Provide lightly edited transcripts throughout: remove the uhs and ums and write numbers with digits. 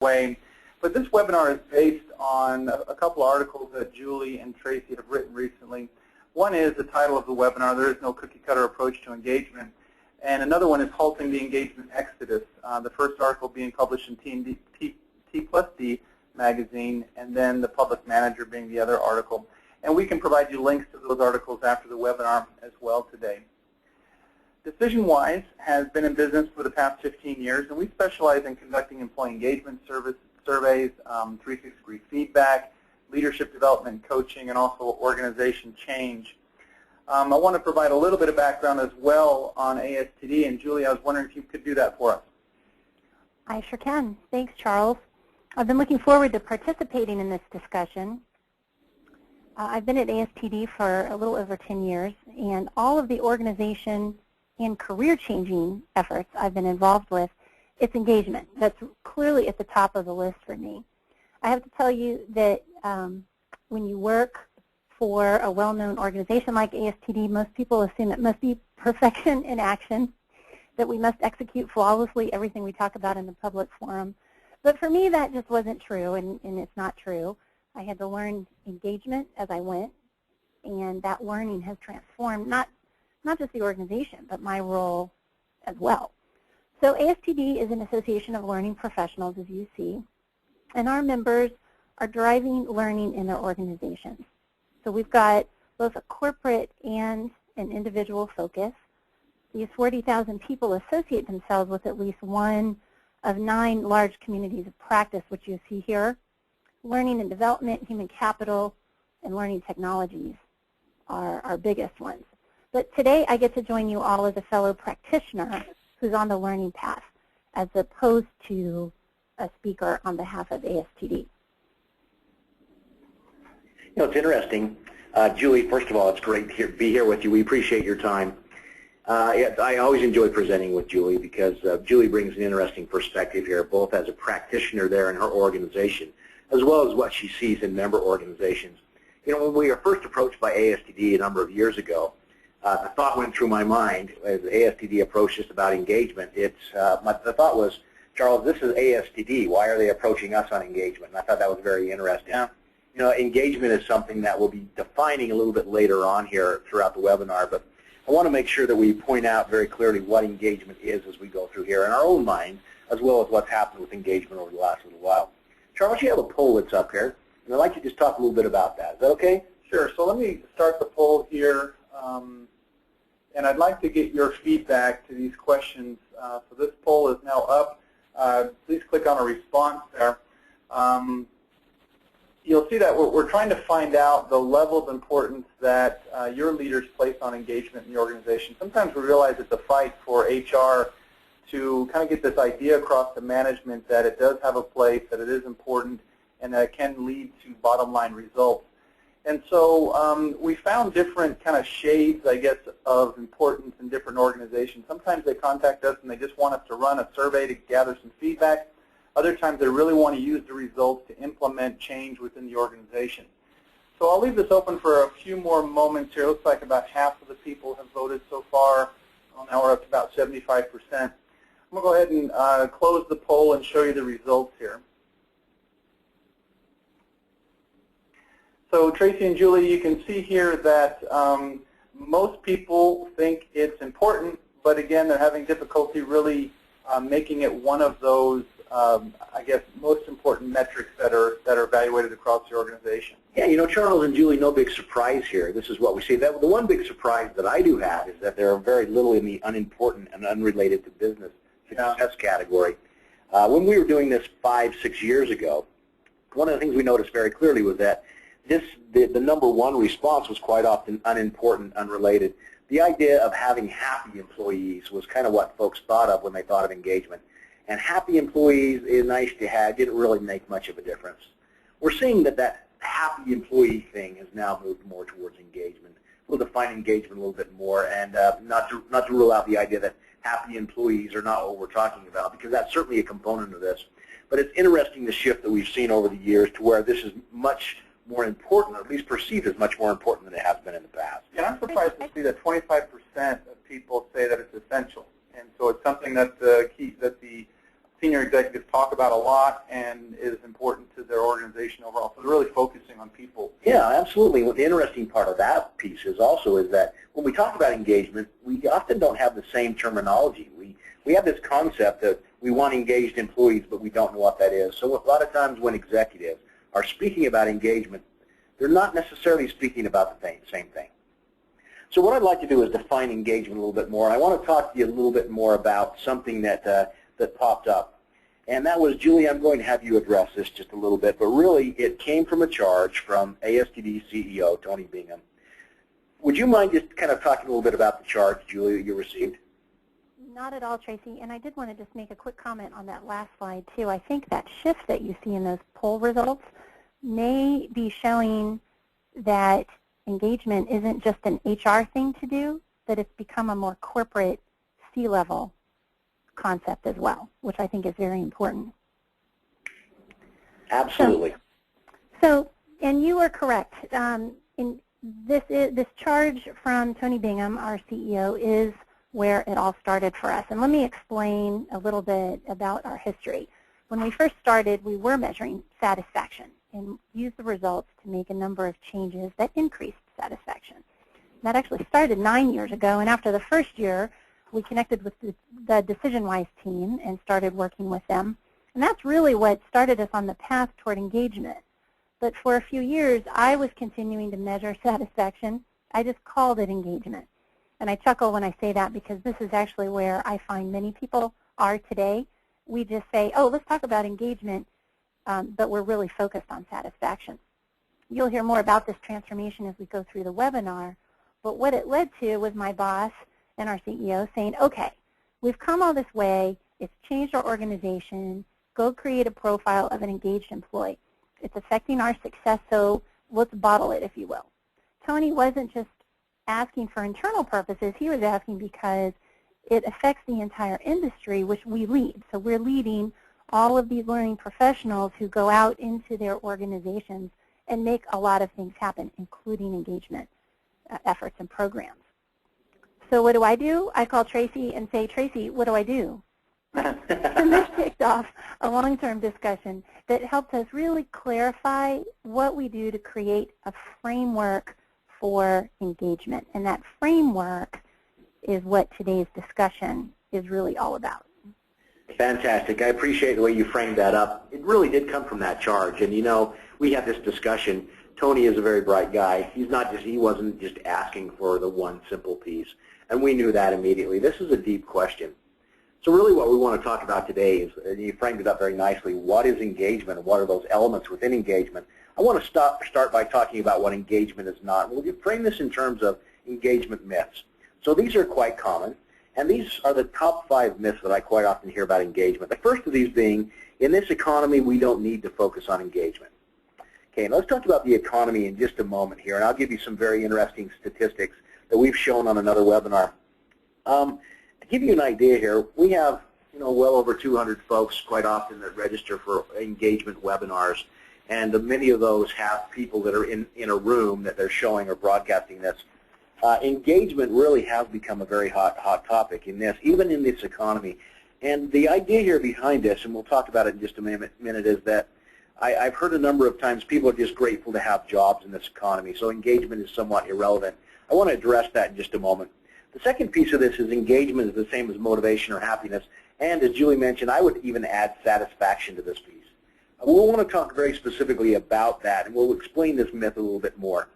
way. But this webinar is based on a couple of articles that Julie and Tracy have written recently. One is the title of the webinar, There is no Cookie Cutter Approach to Engagement. And another one is Halting the Engagement Exodus. The first article being published in T+D Magazine, and then The Public Manager being the other article. And we can provide you links to those articles after the webinar as well today. DecisionWise has been in business for the past 15 years, and we specialize in conducting employee engagement surveys, 360-degree feedback, leadership development, coaching, and also organization change. I want to provide a little bit of background as well on ASTD, and Julie, I was wondering if you could do that for us. I sure can. Thanks, Charles. I've been looking forward to participating in this discussion. I've been at ASTD for a little over 10 years, and all of the organization and career-changing efforts I've been involved with, it's engagement. That's clearly at the top of the list for me. I have to tell you that when you work for a well-known organization like ASTD, most people assume it must be perfection in action, that we must execute flawlessly everything we talk about in the public forum. But for me, that just wasn't true, and it's not true. I had to learn engagement as I went, and that learning has transformed not just the organization, but my role as well. So ASTD is an association of learning professionals, as you see, and our members are driving learning in their organizations. So we've got both a corporate and an individual focus. These 40,000 people associate themselves with at least one of 9 large communities of practice, which you see here. Learning and development, human capital, and learning technologies are our biggest ones. But today I get to join you all as a fellow practitioner who's on the learning path, as opposed to a speaker on behalf of ASTD. You know, it's interesting. Julie, first of all, it's great to be here with you. We appreciate your time. I always enjoy presenting with Julie because Julie brings an interesting perspective here, both as a practitioner there in her organization, as well as what she sees in member organizations. You know, when we were first approached by ASTD a number of years ago, the thought went through my mind as ASTD approached us about engagement. The thought was, Charles, this is ASTD. Why are they approaching us on engagement? And I thought that was very interesting. Yeah. You know, engagement is something that we'll be defining a little bit later on here throughout the webinar, but I want to make sure that we point out very clearly what engagement is as we go through here in our own mind, as well as what's happened with engagement over the last little while. Charles, you have a poll that's up here, and I'd like you to just talk a little bit about that. Is that okay? Sure. So let me start the poll here, and I'd like to get your feedback to these questions. So this poll is now up. Please click on a response there. You'll see that we're trying to find out the level of importance that your leaders place on engagement in the organization. Sometimes we realize it's a fight for HR to kind of get this idea across to management that it does have a place, that it is important, and that it can lead to bottom line results. And so we found different kind of shades, I guess, of importance in different organizations. Sometimes they contact us and they just want us to run a survey to gather some feedback. Other times they really want to use the results to implement change within the organization. So I'll leave this open for a few more moments here. It looks like about half of the people have voted so far. Now we're up to about 75%. I'm going to go ahead and close the poll and show you the results here. So Tracy and Julie, you can see here that most people think it's important, but again, they're having difficulty really making it one of those I guess, most important metrics that are evaluated across the organization. Yeah, you know, Charles and Julie, no big surprise here. This is what we see. The one big surprise that I do have is that there are very little in the unimportant and unrelated to business success category. When we were doing this 5-6 years ago, one of the things we noticed very clearly was that the number one response was quite often unimportant, unrelated. The idea of having happy employees was kind of what folks thought of when they thought of engagement. And happy employees is nice to have, didn't really make much of a difference. We're seeing that happy employee thing has now moved more towards engagement. We'll define engagement a little bit more, and not to rule out the idea that happy employees are not what we're talking about, because that's certainly a component of this. But it's interesting the shift that we've seen over the years to where this is much more important, or at least perceived as much more important than it has been in the past. And I'm surprised to see that 25% of people say that it's essential. And so it's something that the senior executives talk about a lot and is important to their organization overall. So they're really focusing on people. Yeah, absolutely. Well, the interesting part of that piece is that when we talk about engagement, we often don't have the same terminology. We have this concept that we want engaged employees, but we don't know what that is. So a lot of times when executives are speaking about engagement, they're not necessarily speaking about the same thing. So what I'd like to do is define engagement a little bit more. I want to talk to you a little bit more about something that popped up. And that was, Julie, I'm going to have you address this just a little bit, but really it came from a charge from ASTD CEO, Tony Bingham. Would you mind just kind of talking a little bit about the charge, Julie, that you received? Not at all, Tracy. And I did want to just make a quick comment on that last slide, too. I think that shift that you see in those poll results may be showing that engagement isn't just an HR thing to do, that it's become a more corporate C-level concept as well, which I think is very important. Absolutely. And you are correct. This charge from Tony Bingham, our CEO, is where it all started for us. And let me explain a little bit about our history. When we first started, we were measuring satisfaction and used the results to make a number of changes that increased satisfaction. That actually started 9 years ago, and after the first year, we connected with the DecisionWise team and started working with them. And that's really what started us on the path toward engagement. But for a few years, I was continuing to measure satisfaction. I just called it engagement. And I chuckle when I say that because this is actually where I find many people are today. We just say, oh, let's talk about engagement, but we're really focused on satisfaction. You'll hear more about this transformation as we go through the webinar, but what it led to was my boss and our CEO saying, okay, we've come all this way, it's changed our organization, go create a profile of an engaged employee. It's affecting our success, so let's bottle it, if you will. Tony wasn't just asking for internal purposes, he was asking because it affects the entire industry, which we lead. So we're leading all of these learning professionals who go out into their organizations and make a lot of things happen, including engagement efforts and programs. So what do? I call Tracy and say, Tracy, what do I do? And this kicked off a long-term discussion that helped us really clarify what we do to create a framework for engagement. And that framework is what today's discussion is really all about. Fantastic. I appreciate the way you framed that up. It really did come from that charge. And you know, we had this discussion. Tony is a very bright guy. He wasn't just asking for the one simple piece. And we knew that immediately. This is a deep question. So really what we want to talk about today is, and you framed it up very nicely, what is engagement and what are those elements within engagement? I want to start by talking about what engagement is not. We'll frame this in terms of engagement myths. So these are quite common, and these are the top 5 myths that I quite often hear about engagement. The first of these being, in this economy, we don't need to focus on engagement. Okay, and let's talk about the economy in just a moment here, and I'll give you some very interesting statistics that we've shown on another webinar. To give you an idea here, we have well over 200 folks quite often that register for engagement webinars, and many of those have people that are in a room that they're showing or broadcasting this. Engagement really has become a very hot topic in this, even in this economy. And the idea here behind this, and we'll talk about it in just a minute, is that I've heard a number of times people are just grateful to have jobs in this economy, so engagement is somewhat irrelevant. I want to address that in just a moment. The second piece of this is engagement is the same as motivation or happiness, and as Julie mentioned, I would even add satisfaction to this piece. We'll want to talk very specifically about that, and we'll explain this myth a little bit more.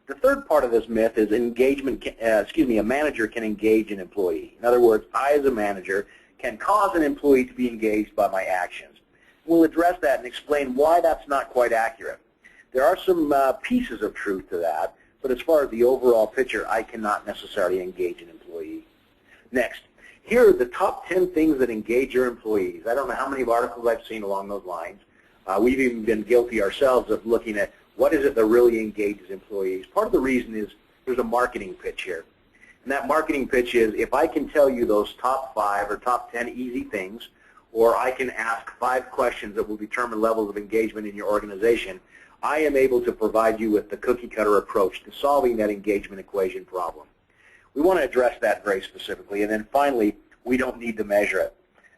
The third part of this myth is engagement. A manager can engage an employee. In other words, I as a manager can cause an employee to be engaged by my actions. We'll address that and explain why that's not quite accurate. There are some pieces of truth to that, but as far as the overall picture, I cannot necessarily engage an employee. Next, here are the top 10 things that engage your employees. I don't know how many articles I've seen along those lines. We've even been guilty ourselves of looking at what is it that really engages employees. Part of the reason is there's a marketing pitch here. And that marketing pitch is if I can tell you those top 5 or top 10 easy things, or I can ask 5 questions that will determine levels of engagement in your organization, I am able to provide you with the cookie-cutter approach to solving that engagement equation problem. We want to address that very specifically. And then finally, we don't need to measure it.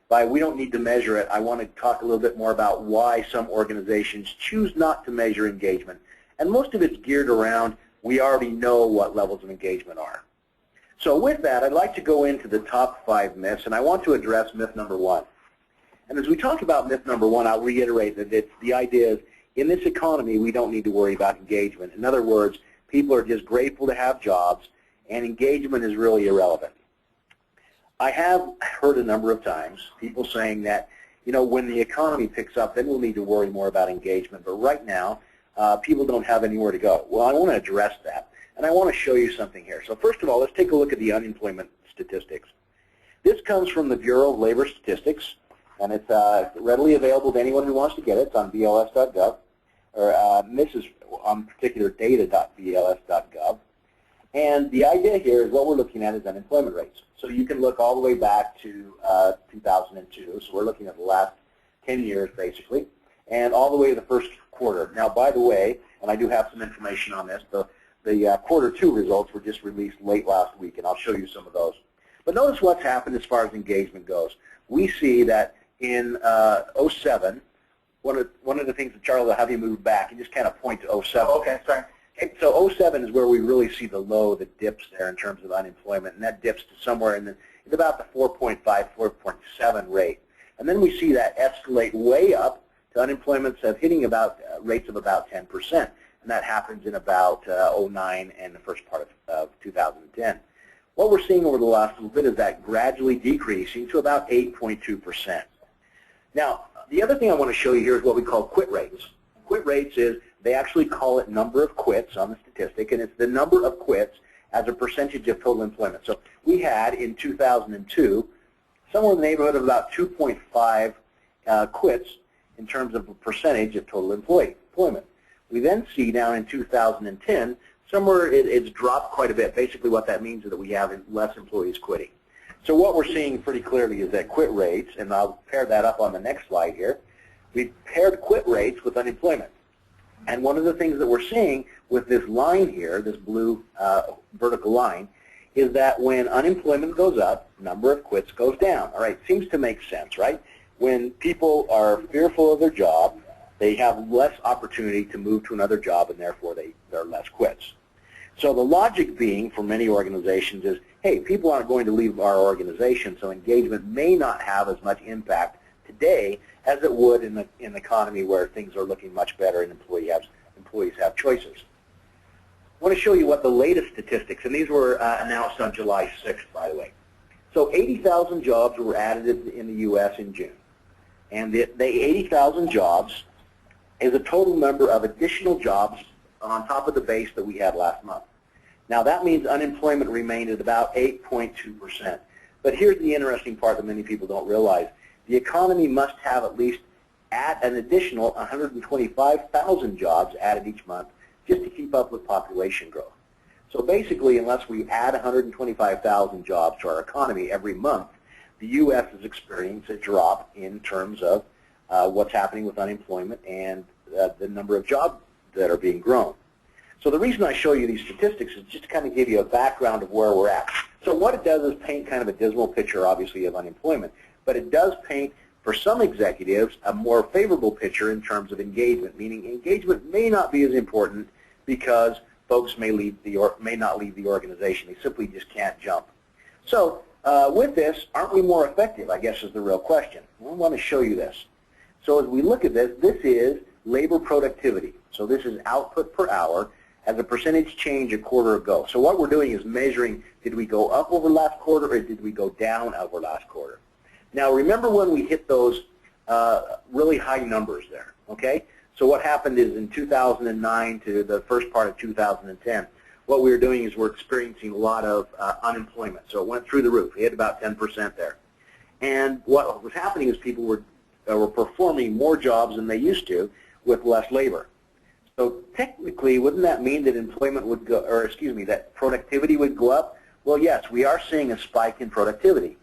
by we don't need to measure it, I want to talk a little bit more about why some organizations choose not to measure engagement. And most of it's geared around we already know what levels of engagement are. So with that, I'd like to go into the top 5 myths, and I want to address myth number 1. And as we talk about myth number 1, I'll reiterate that the idea is in this economy, we don't need to worry about engagement. In other words, people are just grateful to have jobs, and engagement is really irrelevant. I have heard a number of times people saying that, you know, when the economy picks up, then we'll need to worry more about engagement. But right now, people don't have anywhere to go. Well, I want to address that, and I want to show you something here. So first of all, let's take a look at the unemployment statistics. This comes from the Bureau of Labor Statistics, and it's readily available to anyone who wants to get it. It's on BLS.gov, or this is on particular data.bls.gov. And the idea here is what we're looking at is unemployment rates. So you can look all the way back to 2002. So we're looking at the last 10 years, basically, and all the way to the first quarter. Now, by the way, and I do have some information on this, the quarter 2 results were just released late last week, and I'll show you some of those. But notice what's happened as far as engagement goes. We see that in 07, one of the things that Charles will have you move back and just kind of point to 07. Oh, okay, sorry. Okay, so 07 is where we really see the low that dips there in terms of unemployment, and that dips to somewhere in about the 4.5, 4.7 rate. And then we see that escalate way up to unemployment hitting about rates of about 10%, and that happens in about 09 and the first part of 2010. What we're seeing over the last little bit is that gradually decreasing to about 8.2%. Now, the other thing I want to show you here is what we call quit rates. Quit rates is, they actually call it number of quits on the statistic, and it's the number of quits as a percentage of total employment. So we had in 2002 somewhere in the neighborhood of about 2.5 quits in terms of a percentage of total employment. We then see down in 2010 somewhere it's dropped quite a bit. Basically what that means is that we have less employees quitting. So what we're seeing pretty clearly is that quit rates, and I'll pair that up on the next slide here, we've paired quit rates with unemployment. And one of the things that we're seeing with this line here, this blue vertical line, is that when unemployment goes up, number of quits goes down. All right, seems to make sense, right? When people are fearful of their job, they have less opportunity to move to another job, and therefore there are less quits. So the logic being for many organizations is, hey, people aren't going to leave our organization, so engagement may not have as much impact today as it would in an economy where things are looking much better and employees have choices. I want to show you what the latest statistics, and these were announced on July 6th, by the way. So 80,000 jobs were added in the U.S. in June. And the 80,000 jobs is a total number of additional jobs on top of the base that we had last month. Now that means unemployment remained at about 8.2%. But here's the interesting part that many people don't realize. The economy must have at least an additional 125,000 jobs added each month just to keep up with population growth. So basically, unless we add 125,000 jobs to our economy every month, the U.S. is experiencing a drop in terms of what's happening with unemployment and the number of jobs that are being grown. So the reason I show you these statistics is just to kind of give you a background of where we're at. So what it does is paint kind of a dismal picture, obviously, of unemployment, but it does paint, for some executives, a more favorable picture in terms of engagement, meaning engagement may not be as important because folks may not leave the organization. They simply just can't jump. So with this, aren't we more effective, I guess is the real question. I want to show you this. So as we look at this, this is labor productivity. So this is output per hour as a percentage change a quarter ago. So what we're doing is measuring, did we go up over last quarter or did we go down over last quarter? Now remember when we hit those really high numbers there, okay? So what happened is in 2009 to the first part of 2010, what we were doing is we're experiencing a lot of unemployment. So it went through the roof. We hit about 10% there. And what was happening is people were performing more jobs than they used to with less labor. So technically, wouldn't that mean that employment would go, or excuse me, that productivity would go up? Well, yes, we are seeing a spike in productivity.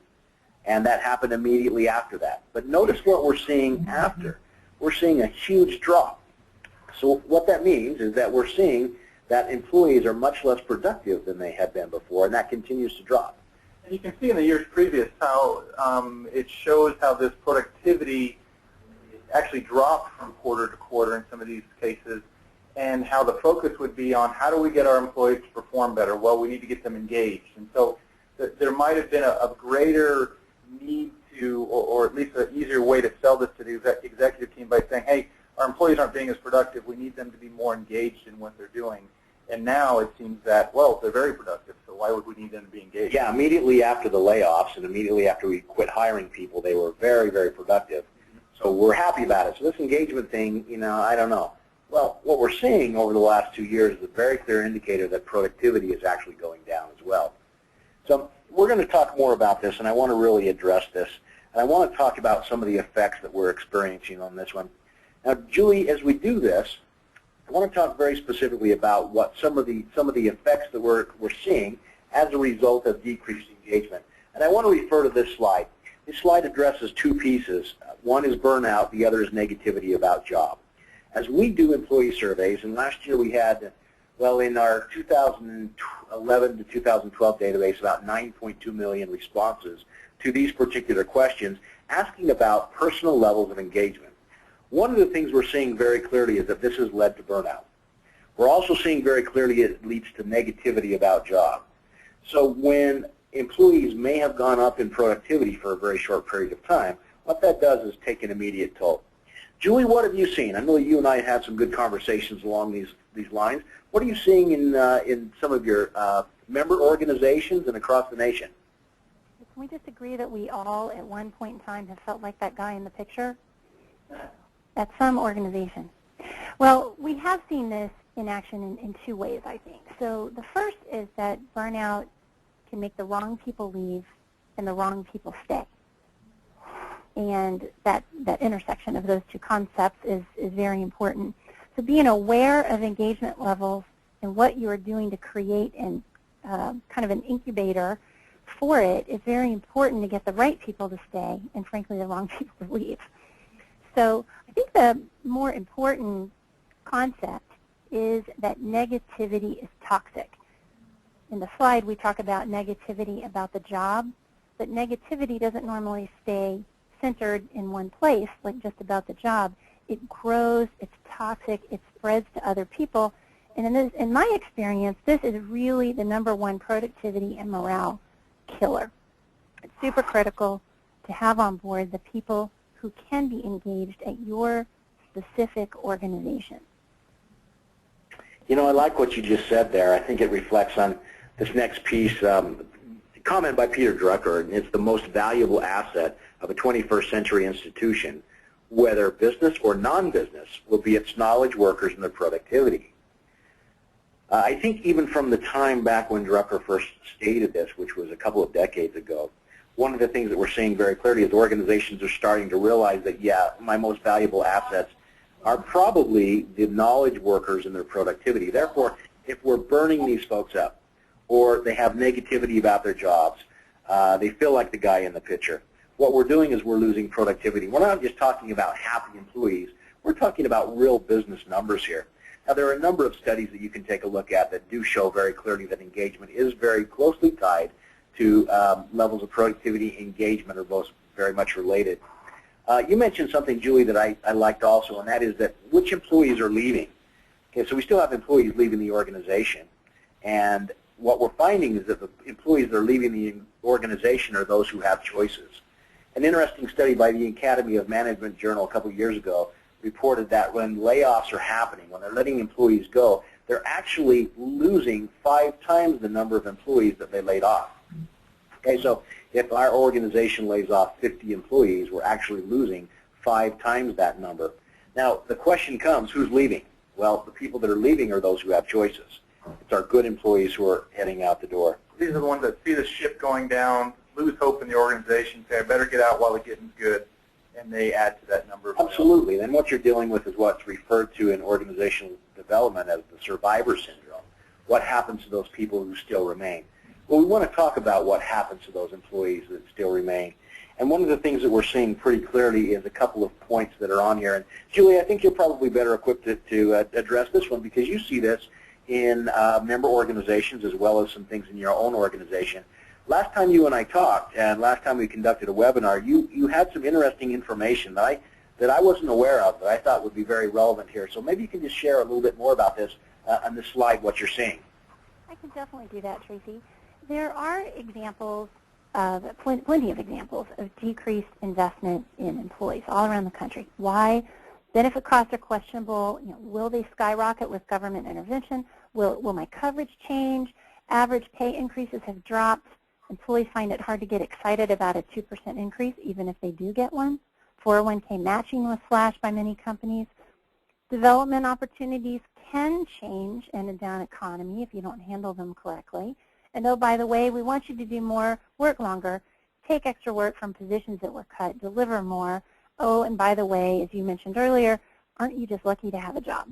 And that happened immediately after that. But notice what we're seeing after. We're seeing a huge drop. So what that means is that we're seeing that employees are much less productive than they had been before, and that continues to drop. And you can see in the years previous how it shows how this productivity actually dropped from quarter to quarter in some of these cases, and how the focus would be on how do we get our employees to perform better? Well, we need to get them engaged. And so there might have been a greater need to, or at least an easier way to sell this to the executive team by saying, hey, our employees aren't being as productive. We need them to be more engaged in what they're doing. And now it seems that, well, they're very productive, so why would we need them to be engaged? Yeah, immediately after the layoffs and immediately after we quit hiring people, they were very, very productive. So we're happy about it. So this engagement thing, I don't know. Well, what we're seeing over the last 2 years is a very clear indicator that productivity is actually going down as well. So we're going to talk more about this, and I want to really address this. And I want to talk about some of the effects that we're experiencing on this one. Now, Julie, as we do this, I want to talk very specifically about what some of the effects that we're seeing as a result of decreased engagement. And I want to refer to this slide. This slide addresses two pieces. One is burnout, the other is negativity about job. As we do employee surveys, and last year we had, well, in our 2011 to 2012 database, about 9.2 million responses to these particular questions, asking about personal levels of engagement. One of the things we're seeing very clearly is that this has led to burnout. We're also seeing very clearly it leads to negativity about job. So when employees may have gone up in productivity for a very short period of time, what that does is take an immediate toll. Julie, what have you seen? I know you and I had some good conversations along these lines. What are you seeing in some of your member organizations and across the nation? Can we just agree that we all, at one point in time, have felt like that guy in the picture? At some organization. Well, we have seen this in action in two ways, I think. So the first is that burnout can make the wrong people leave and the wrong people stay. And that intersection of those two concepts is very important. So being aware of engagement levels and what you are doing to create kind of an incubator for it is very important to get the right people to stay and, frankly, the wrong people to leave. So I think the more important concept is that negativity is toxic. In the slide, we talk about negativity about the job, but negativity doesn't normally stay centered in one place, like just about the job. It grows, it's toxic, it spreads to other people, and in my experience, this is really the #1 productivity and morale killer. It's super critical to have on board the people who can be engaged at your specific organization. I like what you just said there. I think it reflects on this next piece, comment by Peter Drucker, and it's the most valuable asset of a 21st century institution, whether business or non-business, will be its knowledge workers and their productivity. I think even from the time back when Drucker first stated this, which was a couple of decades ago, one of the things that we're seeing very clearly is organizations are starting to realize that, yeah, my most valuable assets are probably the knowledge workers and their productivity. Therefore, if we're burning these folks up, or they have negativity about their jobs, they feel like the guy in the picture, what we're doing is we're losing productivity. We're not just talking about happy employees. We're talking about real business numbers here. Now, there are a number of studies that you can take a look at that do show very clearly that engagement is very closely tied to levels of productivity. Engagement are both very much related. You mentioned something, Julie, that I liked also, and that is that which employees are leaving. Okay, so we still have employees leaving the organization, and what we're finding is that the employees that are leaving the organization are those who have choices. An interesting study by the Academy of Management Journal a couple of years ago reported that when layoffs are happening, when they're letting employees go, they're actually losing 5 times the number of employees that they laid off. Okay, so if our organization lays off 50 employees, we're actually losing 5 times that number. Now, the question comes, who's leaving? Well, the people that are leaving are those who have choices. It's our good employees who are heading out the door. These are the ones that see the ship going down, lose hope in the organization, say, I better get out while the getting's good, and they add to that number. Absolutely. And what you're dealing with is what's referred to in organizational development as the survivor syndrome. What happens to those people who still remain? Well, we want to talk about what happens to those employees that still remain. And one of the things that we're seeing pretty clearly is a couple of points that are on here. And Julie, I think you're probably better equipped to address this one because you see this in member organizations as well as some things in your own organization. last time you and I talked, and last time we conducted a webinar, you had some interesting information that I wasn't aware of that I thought would be very relevant here. So maybe you can just share a little bit more about this on this slide, what you're seeing. I can definitely do that, Tracy. There are examples of, plenty of examples of decreased investment in employees all around the country. Why? Benefit costs are questionable. Will they skyrocket with government intervention? Will my coverage change? Average pay increases have dropped. Employees find it hard to get excited about a 2% increase, even if they do get one. 401k matching was slashed by many companies. Development opportunities can change in a down economy if you don't handle them correctly. And oh, by the way, we want you to do more, work longer, take extra work from positions that were cut, deliver more. Oh, and by the way, as you mentioned earlier, aren't you just lucky to have a job?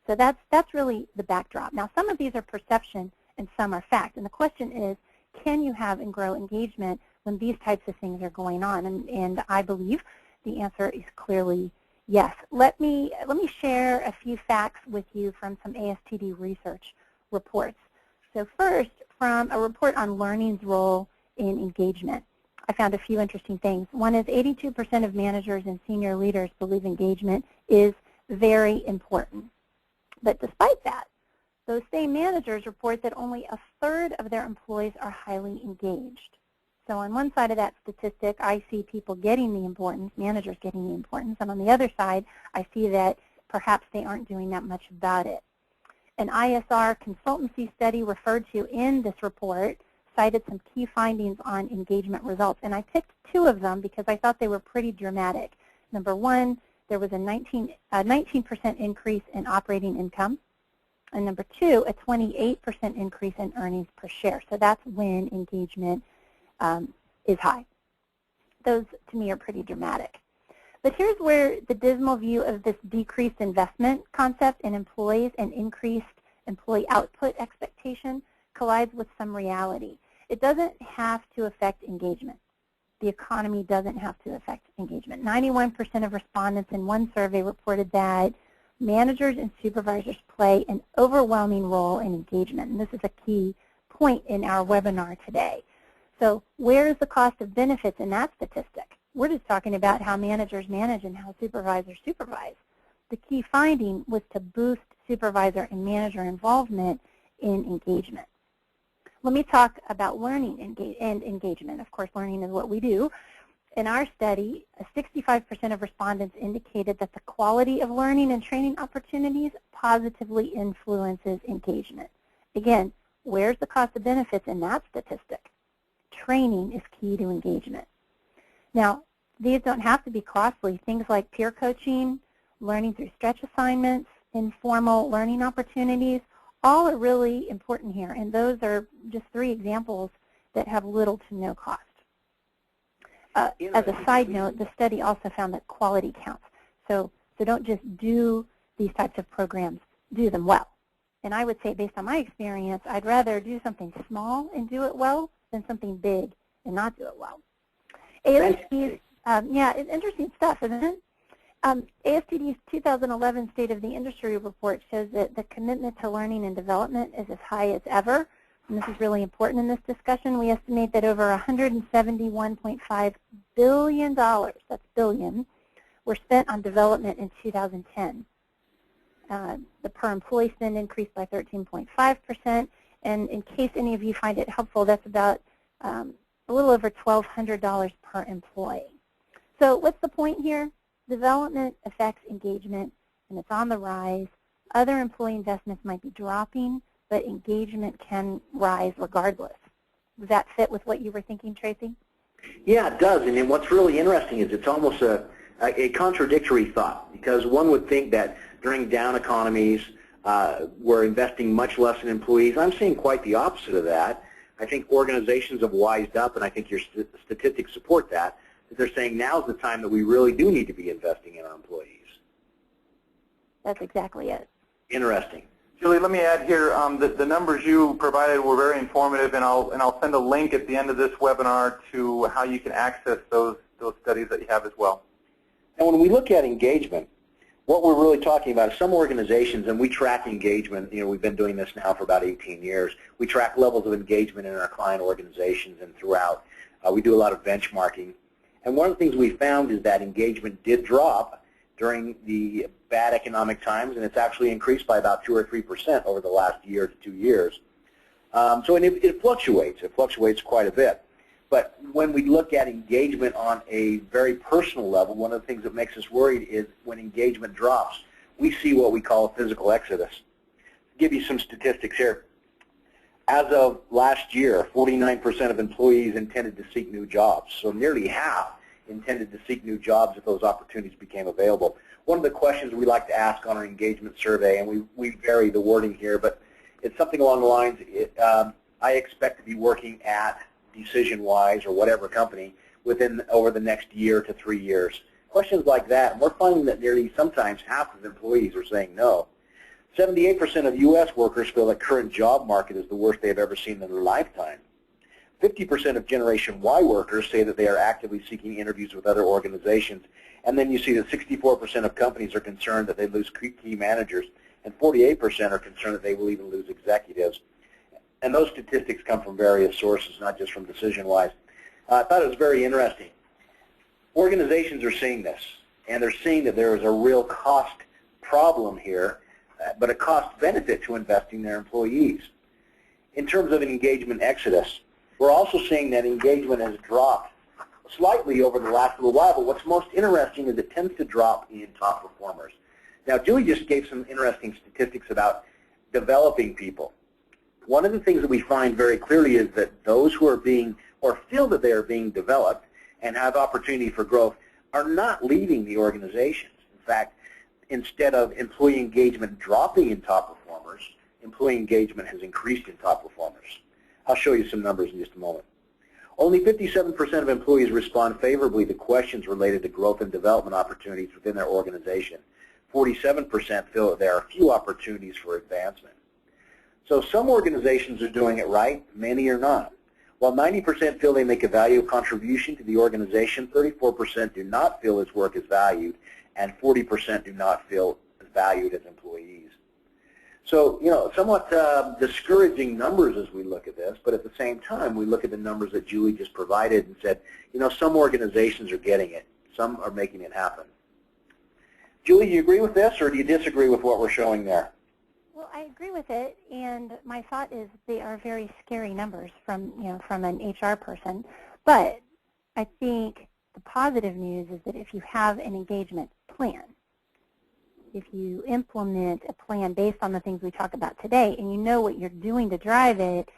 So that's really the backdrop. Now, some of these are perception and some are fact. And the question is, can you have and grow engagement when these types of things are going on? And I believe the answer is clearly yes. Let me share a few facts with you from some ASTD research reports. So first, from a report on learning's role in engagement, I found a few interesting things. One is 82% of managers and senior leaders believe engagement is very important. But despite that, those same managers report that only a third of their employees are highly engaged. So on one side of that statistic, I see people getting the importance, managers getting the importance, and on the other side, I see that perhaps they aren't doing that much about it. An ISR consultancy study referred to in this report cited some key findings on engagement results, and I picked two of them because I thought they were pretty dramatic. Number one, there was a 19% increase in operating income, and number two, a 28% increase in earnings per share. So that's when engagement is high. Those, to me, are pretty dramatic. But here's where the dismal view of this decreased investment concept in employees and increased employee output expectation collides with some reality. It doesn't have to affect engagement. The economy doesn't have to affect engagement. 91% of respondents in one survey reported that managers and supervisors play an overwhelming role in engagement, and this is a key point in our webinar today. So where is the cost of benefits in that statistic? We're just talking about how managers manage and how supervisors supervise. The key finding was to boost supervisor and manager involvement in engagement. Let me talk about learning and engagement. Of course, learning is what we do. In our study, 65% of respondents indicated that the quality of learning and training opportunities positively influences engagement. Again, where's the cost of benefits in that statistic? Training is key to engagement. Now, these don't have to be costly. Things like peer coaching, learning through stretch assignments, informal learning opportunities, all are really important here, and those are just three examples that have little to no cost. As a side note, the study also found that quality counts. So don't just do these types of programs, do them well. And I would say, based on my experience, I'd rather do something small and do it well than something big and not do it well. ASTD's, yeah, it's interesting stuff, isn't it? ASTD's 2011 State of the Industry report shows that the commitment to learning and development is as high as ever. And this is really important in this discussion. We estimate that over $171.5 billion, that's billion, were spent on development in 2010. The per employee spend increased by 13.5%. And in case any of you find it helpful, that's about a little over $1,200 per employee. So what's the point here? Development affects engagement, and it's on the rise. Other employee investments might be dropping, but engagement can rise regardless. Does that fit with what you were thinking, Tracy? Yeah, it does. And what's really interesting is it's almost a contradictory thought, because one would think that during down economies, we're investing much less in employees. I'm seeing quite the opposite of that. I think organizations have wised up, and I think your statistics support that they're saying now's the time that we really do need to be investing in our employees. That's exactly it. Interesting. Julie, let me add here, the numbers you provided were very informative, and I'll send a link at the end of this webinar to how you can access those studies that you have as well. And when we look at engagement, What we're really talking about is some organizations, and we track engagement. We've been doing this now for about 18 years. We track levels of engagement in our client organizations and throughout. We do a lot of benchmarking. And one of the things we found is that engagement did drop during the bad economic times, and it's actually increased by about 2 or 3% over the last year to 2 years. And it fluctuates. It fluctuates quite a bit. But when we look at engagement on a very personal level, one of the things that makes us worried is when engagement drops, we see what we call a physical exodus. To give you some statistics here. As of last year, 49% of employees intended to seek new jobs. So nearly half intended to seek new jobs if those opportunities became available. One of the questions we like to ask on our engagement survey, and we vary the wording here, but it's something along the lines, I expect to be working at DecisionWise or whatever company over the next year to 3 years. Questions like that, and we're finding that nearly sometimes half of employees are saying no. 78% of U.S. workers feel the current job market is the worst they've ever seen in their lifetime. 50% of Generation Y workers say that they are actively seeking interviews with other organizations. And then you see that 64% of companies are concerned that they lose key managers, and 48% are concerned that they will even lose executives. And those statistics come from various sources, not just from DecisionWise. I thought it was very interesting. Organizations are seeing this, and they're seeing that there is a real cost problem here, but a cost benefit to investing in their employees. In terms of an engagement exodus, we're also seeing that engagement has dropped slightly over the last little while, but what's most interesting is it tends to drop in top performers. Now, Julie just gave some interesting statistics about developing people. One of the things that we find very clearly is that those who are being, or feel that they are being developed and have opportunity for growth are not leaving the organizations. In fact, instead of employee engagement dropping in top performers, employee engagement has increased in top performers. I'll show you some numbers in just a moment. Only 57% of employees respond favorably to questions related to growth and development opportunities within their organization. 47% feel that there are few opportunities for advancement. So some organizations are doing it right, many are not. While 90% feel they make a valuable contribution to the organization, 34% do not feel his work is valued, and 40% do not feel valued as employees. So, somewhat discouraging numbers as we look at this, but at the same time, we look at the numbers that Julie just provided and said, some organizations are getting it, some are making it happen. Julie, do you agree with this, or do you disagree with what we're showing there? Well, I agree with it, and my thought is they are very scary numbers from an HR person. But I think the positive news is that if you have an engagement plan, if you implement a plan based on the things we talk about today, and you know what you're doing to drive it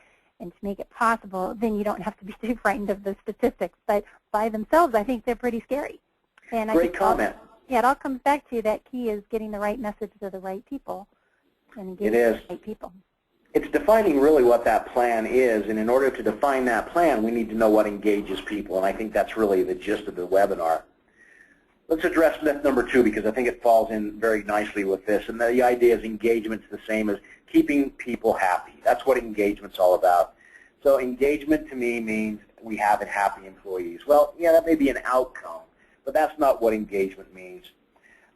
and to make it possible, then you don't have to be too frightened of the statistics. But by themselves, I think they're pretty scary. And Great comment. Yeah, it all comes back to that key is getting the right message to the right people and engaging the right people. It's defining really what that plan is, and in order to define that plan, we need to know what engages people, and I think that's really the gist of the webinar. Let's address myth number 2 because I think it falls in very nicely with this, and the idea is engagement's the same as keeping people happy. That's what engagement's all about. So engagement to me means we have happy employees. Well, yeah, that may be an outcome, but that's not what engagement means.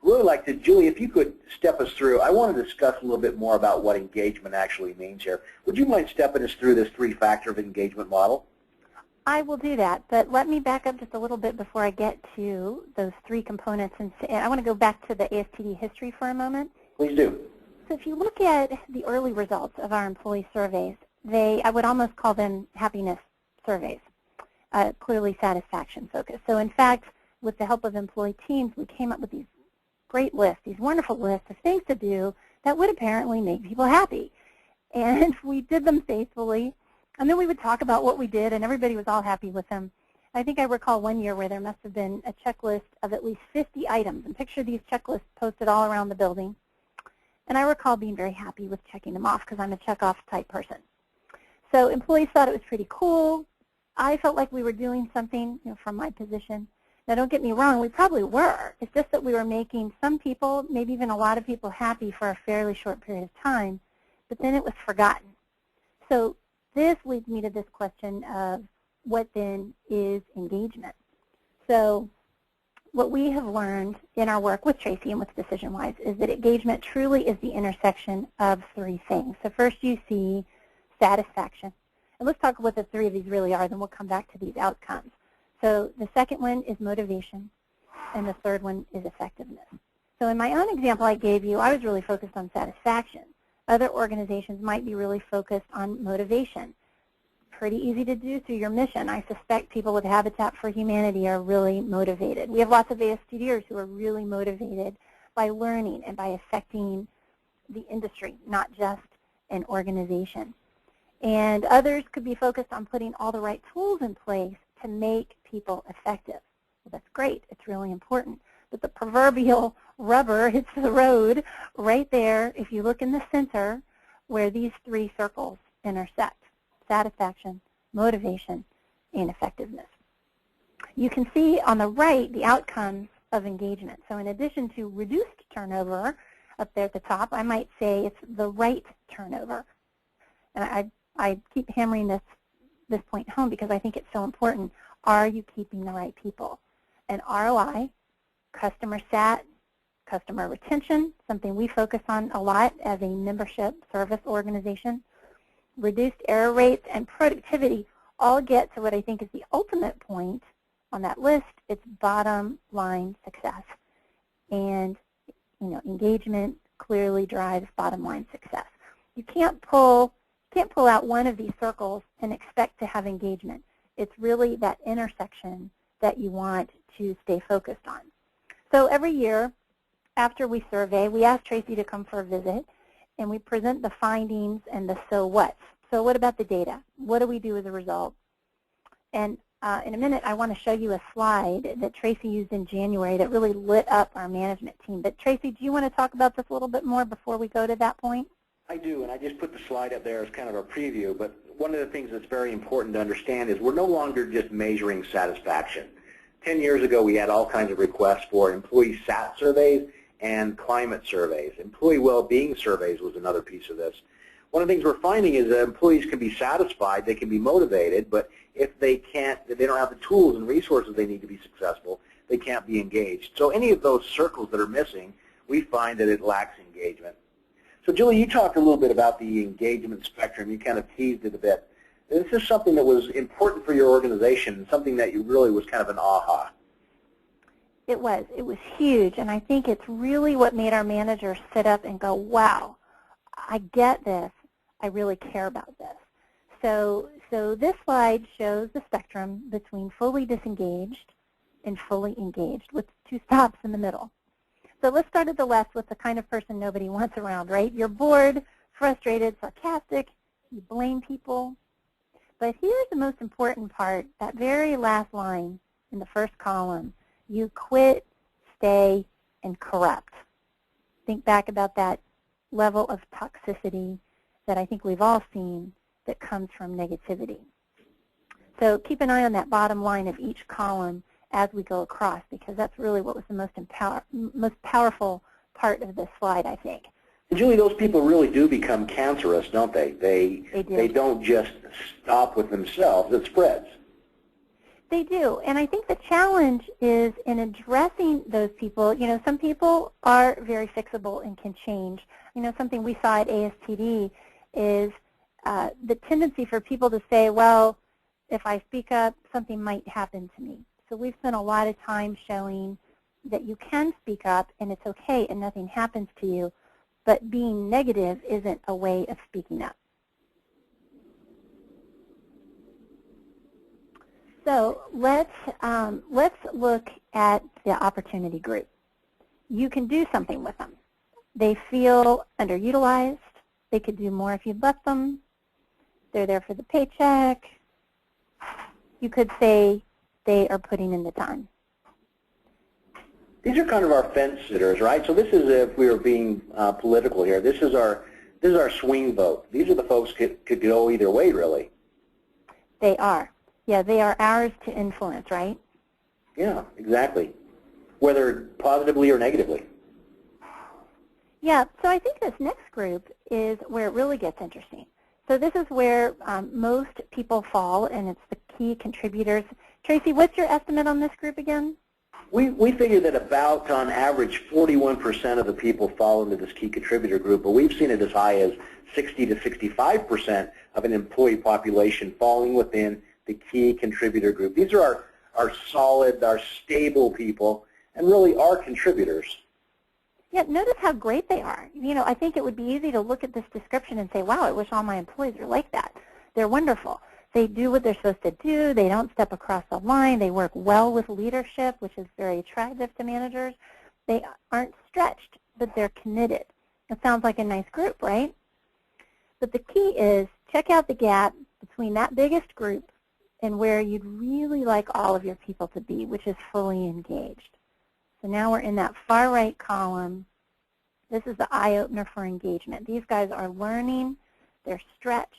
I'd really like to, Julie, if you could step us through, I want to discuss a little bit more about what engagement actually means here. Would you mind stepping us through this 3-factor of engagement model? I will do that, but let me back up just a little bit before I get to those 3 components. And I want to go back to the ASTD history for a moment. Please do. So if you look at the early results of our employee surveys, I would almost call them happiness surveys, clearly satisfaction focused. So in fact, with the help of employee teams, we came up with these great lists, these wonderful lists of things to do that would apparently make people happy. And we did them faithfully. And then we would talk about what we did, and everybody was all happy with them. I think I recall one year where there must have been a checklist of at least 50 items. And picture these checklists posted all around the building. And I recall being very happy with checking them off because I'm a check-off type person. So employees thought it was pretty cool. I felt like we were doing something from my position. Now, don't get me wrong, we probably were. It's just that we were making some people, maybe even a lot of people, happy for a fairly short period of time, but then it was forgotten. So this leads me to this question of what then is engagement. So what we have learned in our work with Tracy and with DecisionWise is that engagement truly is the intersection of three things. So first you see satisfaction. And let's talk what the three of these really are, then we'll come back to these outcomes. So the second one is motivation, and the third one is effectiveness. So in my own example I gave you, I was really focused on satisfaction. Other organizations might be really focused on motivation. Pretty easy to do through your mission. I suspect people with Habitat for Humanity are really motivated. We have lots of ASTDers who are really motivated by learning and by affecting the industry, not just an organization. And others could be focused on putting all the right tools in place to make people effective. Well, that's great. It's really important. But the proverbial rubber hits the road right there if you look in the center where these three circles intersect: satisfaction, motivation, and effectiveness. You can see on the right the outcomes of engagement. So in addition to reduced turnover up there at the top, I might say it's the right turnover. And I keep hammering this point home because I think it's so important. Are you keeping the right people? And ROI, customer sat, customer retention, something we focus on a lot as a membership service organization, reduced error rates, and productivity all get to what I think is the ultimate point on that list. It's bottom line success. And engagement clearly drives bottom line success. You can't pull out one of these circles and expect to have engagement. It's really that intersection that you want to stay focused on. So every year after we survey, we ask Tracy to come for a visit, and we present the findings and the so what's. So what about the data? What do we do as a result? And in a minute, I want to show you a slide that Tracy used in January that really lit up our management team. But Tracy, do you want to talk about this a little bit more before we go to that point? I do, and I just put the slide up there as kind of a preview, but one of the things that's very important to understand is we're no longer just measuring satisfaction. 10 years ago, we had all kinds of requests for employee SAT surveys and climate surveys. Employee well-being surveys was another piece of this. One of the things we're finding is that employees can be satisfied, they can be motivated, but if they don't have the tools and resources they need to be successful, they can't be engaged. So any of those circles that are missing, we find that it lacks engagement. So Julie, you talked a little bit about the engagement spectrum. You kind of teased it a bit. This is something that was important for your organization, something that you really was kind of an aha. It was huge, and I think it's really what made our managers sit up and go, wow, I get this, I really care about this. So this slide shows the spectrum between fully disengaged and fully engaged with two stops in the middle. So let's start at the left with the kind of person nobody wants around, right? You're bored, frustrated, sarcastic, you blame people. But here's the most important part, that very last line in the first column. You quit, stay, and corrupt. Think back about that level of toxicity that I think we've all seen that comes from negativity. So keep an eye on that bottom line of each column as we go across, because that's really what was the most powerful part of this slide, I think. And Julie, those people really do become cancerous, don't they? They don't just stop with themselves, it spreads. They do, and I think the challenge is in addressing those people. Some people are very fixable and can change. Something we saw at ASTD is the tendency for people to say, well, if I speak up, something might happen to me. So we've spent a lot of time showing that you can speak up and it's okay and nothing happens to you, but being negative isn't a way of speaking up. So let's look at the opportunity group. You can do something with them. They feel underutilized. They could do more if you'd let them. They're there for the paycheck. You could say they are putting in the time. These are kind of our fence sitters, right? So this is, if we were being political here, this is our swing vote. These are the folks that could go either way, really. They are. Yeah, they are ours to influence, right? Yeah, exactly. Whether positively or negatively. Yeah, so I think this next group is where it really gets interesting. So this is where most people fall, and it's the key contributors. Tracy, what's your estimate on this group again? We figure that about, on average, 41% of the people fall into this key contributor group, but we've seen it as high as 60 to 65% of an employee population falling within the key contributor group. These are our solid, our stable people, and really are contributors. Yeah, notice how great they are. You know, I think it would be easy to look at this description and say, wow, I wish all my employees were like that. They're wonderful. They do what they're supposed to do. They don't step across the line. They work well with leadership, which is very attractive to managers. They aren't stretched, but they're committed. It sounds like a nice group, right? But the key is check out the gap between that biggest group and where you'd really like all of your people to be, which is fully engaged. So now we're in that far right column. This is the eye-opener for engagement. These guys are learning. They're stretched.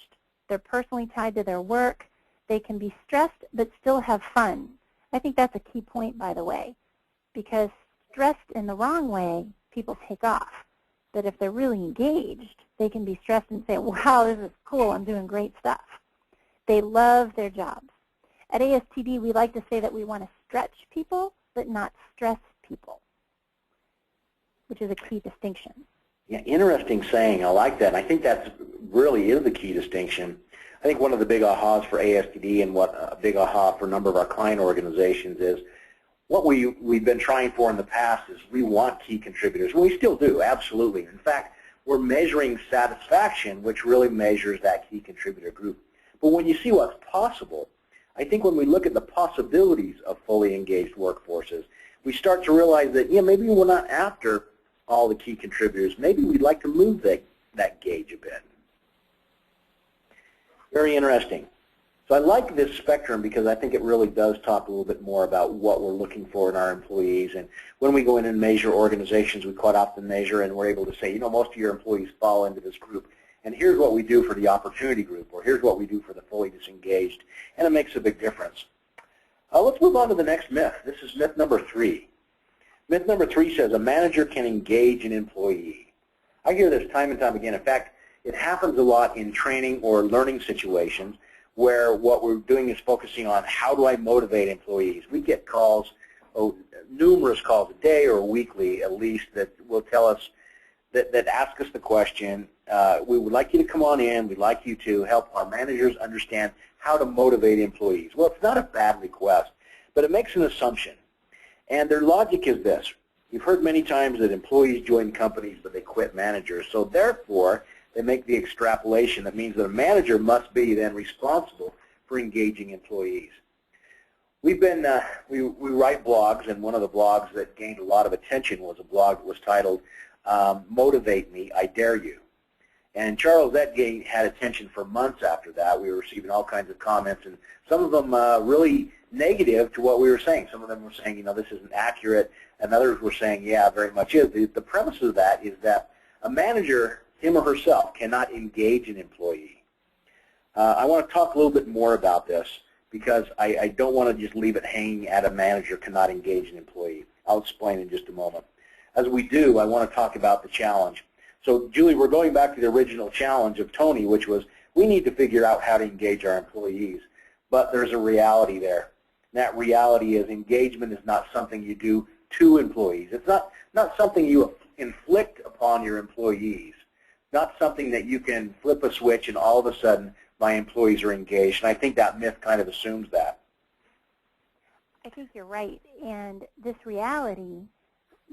They're personally tied to their work. They can be stressed but still have fun. I think that's a key point, by the way, because stressed in the wrong way, people take off. But if they're really engaged, they can be stressed and say, wow, this is cool. I'm doing great stuff. They love their jobs. At ASTD, we like to say that we want to stretch people but not stress people, which is a key distinction. Yeah, interesting saying. I like that. And I think that really is the key distinction. I think one of the big ahas for ASTD and what a big aha for a number of our client organizations is what we've been trying for in the past is we want key contributors. Well, we still do, absolutely. In fact, we're measuring satisfaction, which really measures that key contributor group. But when you see what's possible, I think when we look at the possibilities of fully engaged workforces, we start to realize that, yeah, maybe we're not after all the key contributors. Maybe we'd like to move that gauge a bit. Very interesting. So I like this spectrum because I think it really does talk a little bit more about what we're looking for in our employees. And when we go in and measure organizations, we quite often measure and we're able to say, you know, most of your employees fall into this group. And here's what we do for the opportunity group, or here's what we do for the fully disengaged. And it makes a big difference. Let's move on to the next myth. This is myth number 3. Myth number 3 says a manager can engage an employee. I hear this time and time again. In fact, it happens a lot in training or learning situations where what we're doing is focusing on how do I motivate employees. We get calls, numerous calls a day or weekly at least, that will tell us, that ask us the question, we would like you to come on in, we'd like you to help our managers understand how to motivate employees. Well, it's not a bad request, but it makes an assumption. And their logic is this. You've heard many times that employees join companies, but they quit managers. So therefore, they make the extrapolation that means that a manager must be then responsible for engaging employees. We've been, we write blogs, and one of the blogs that gained a lot of attention was a blog that was titled, Motivate Me, I Dare You. And Charles, that had attention for months after that. We were receiving all kinds of comments, and some of them really negative to what we were saying. Some of them were saying, you know, this isn't accurate, and others were saying, yeah, very much is. The premise of that is that a manager, him or herself, cannot engage an employee. I want to talk a little bit more about this because I don't want to just leave it hanging at a manager cannot engage an employee. I'll explain in just a moment. As we do, I want to talk about the challenge. So, Julie, we're going back to the original challenge of Tony, which was we need to figure out how to engage our employees. But there's a reality there. And that reality is engagement is not something you do to employees. It's not something you inflict upon your employees. Not something that you can flip a switch and all of a sudden my employees are engaged. And I think that myth kind of assumes that. I think you're right. And this reality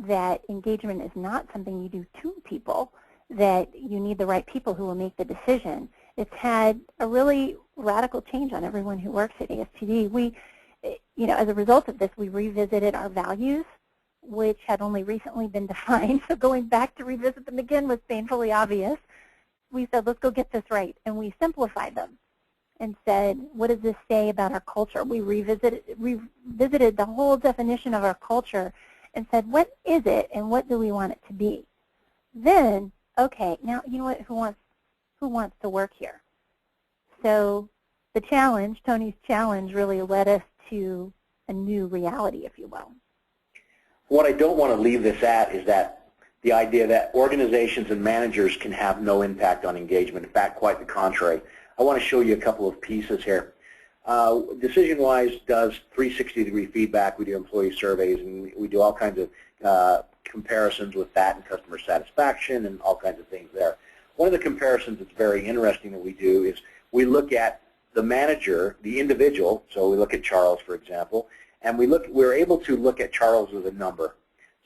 that engagement is not something you do to people, that you need the right people who will make the decision. It's had a really radical change on everyone who works at ASTD. We, you know, as a result of this, we revisited our values, which had only recently been defined. So going back to revisit them again was painfully obvious. We said, let's go get this right. And we simplified them and said, what does this say about our culture? We revisited the whole definition of our culture and said, what is it and what do we want it to be? Then, okay, now you know what, who wants to work here? So the challenge, Tony's challenge, really led us to a new reality, if you will. What I don't want to leave this at is that the idea that organizations and managers can have no impact on engagement. In fact, quite the contrary. I want to show you a couple of pieces here. DecisionWise does 360-degree feedback. We do employee surveys, and we do all kinds of comparisons with that and customer satisfaction and all kinds of things there. One of the comparisons that's very interesting that we do is we look at the manager, the individual. So we look at Charles, for example, and we're able to look at Charles as a number.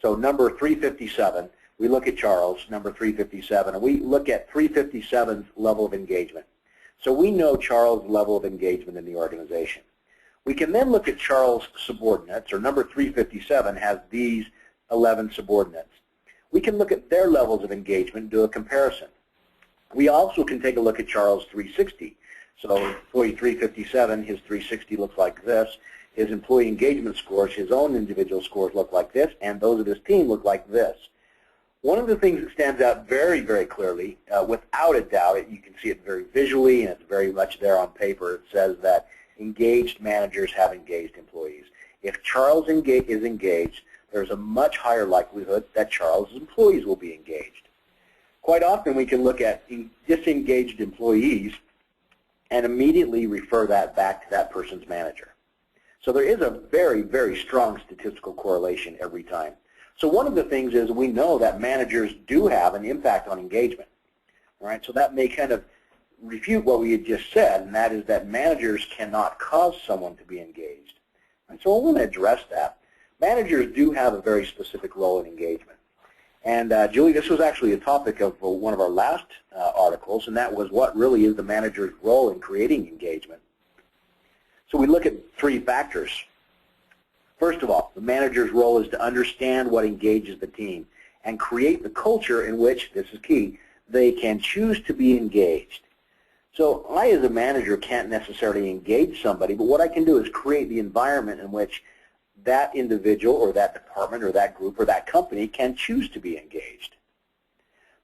So number 357, we look at Charles, number 357, and we look at 357's level of engagement. So we know Charles' level of engagement in the organization. We can then look at Charles' subordinates, or number 357 has these 11 subordinates. We can look at their levels of engagement and do a comparison. We also can take a look at Charles' 360. So employee 357, his 360 looks like this. His employee engagement scores, his own individual scores look like this, and those of his team look like this. One of the things that stands out very, very clearly, without a doubt, you can see it very visually, and it's very much there on paper. It says that engaged managers have engaged employees. If Charles is engaged, there's a much higher likelihood that Charles' employees will be engaged. Quite often we can look at disengaged employees and immediately refer that back to that person's manager. So there is a very, very strong statistical correlation every time. So one of the things is we know that managers do have an impact on engagement. All right, so that may kind of refute what we had just said, and that is that managers cannot cause someone to be engaged. And so I want to address that. Managers do have a very specific role in engagement. And Julie, this was actually a topic of one of our last articles, and that was what really is the manager's role in creating engagement. So we look at 3 factors. First of all, the manager's role is to understand what engages the team and create the culture in which, this is key, they can choose to be engaged. So I, as a manager, can't necessarily engage somebody, but what I can do is create the environment in which that individual or that department or that group or that company can choose to be engaged.